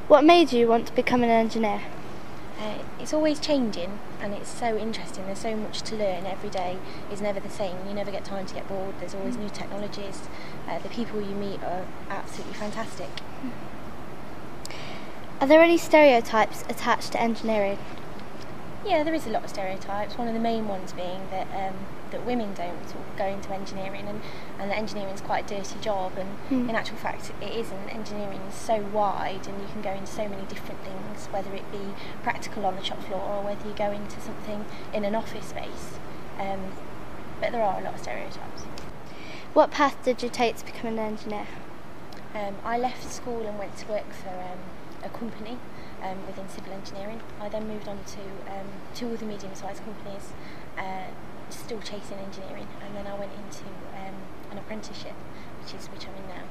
What made you want to become an engineer? It's always changing and it's so interesting. There's so much to learn. Every day is never the same. You never get time to get bored. There's always new technologies. The people you meet are absolutely fantastic. Are there any stereotypes attached to engineering? Yeah, there is a lot of stereotypes. One of the main ones being that women don't go into engineering and that engineering is quite a dirty job, and in actual fact it isn't. Engineering is so wide and you can go into so many different things, whether it be practical on the shop floor or whether you go into something in an office space. But there are a lot of stereotypes. What path did you take to become an engineer? I left school and went to work for a company within civil engineering. I then moved on to two other medium-sized companies, still chasing engineering, and then I went into an apprenticeship, which I'm in now.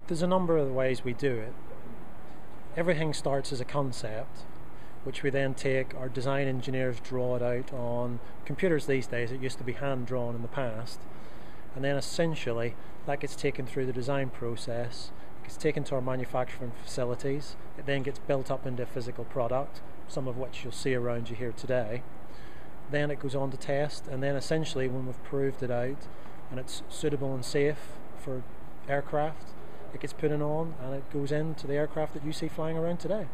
There's a number of ways we do it. Everything starts as a concept, which we then take, our design engineers draw it out on computers these days. It used to be hand drawn in the past. And then essentially that gets taken through the design process, it gets taken to our manufacturing facilities, it then gets built up into a physical product, some of which you'll see around you here today. Then it goes on to test, and then essentially when we've proved it out and it's suitable and safe for aircraft, it gets put on and it goes into the aircraft that you see flying around today.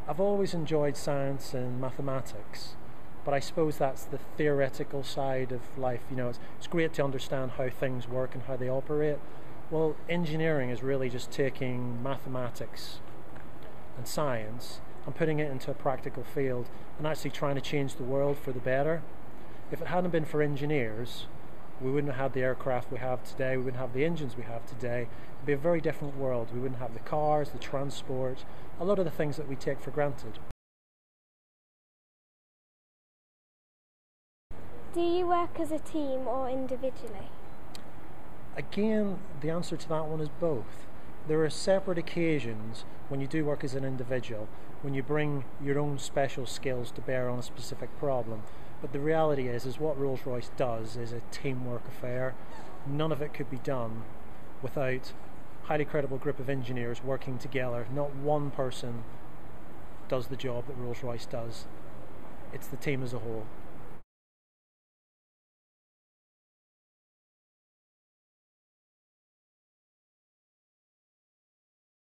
I've always enjoyed science and mathematics. But I suppose that's the theoretical side of life. You know, it's great to understand how things work and how they operate. Well, engineering is really just taking mathematics and science and putting it into a practical field and actually trying to change the world for the better. If it hadn't been for engineers, we wouldn't have had the aircraft we have today, we wouldn't have the engines we have today. It'd be a very different world. We wouldn't have the cars, the transport, a lot of the things that we take for granted. Do you work as a team or individually? Again, the answer to that one is both. There are separate occasions when you do work as an individual, when you bring your own special skills to bear on a specific problem. But the reality is what Rolls-Royce does is a teamwork affair. None of it could be done without a highly credible group of engineers working together. Not one person does the job that Rolls-Royce does. It's the team as a whole.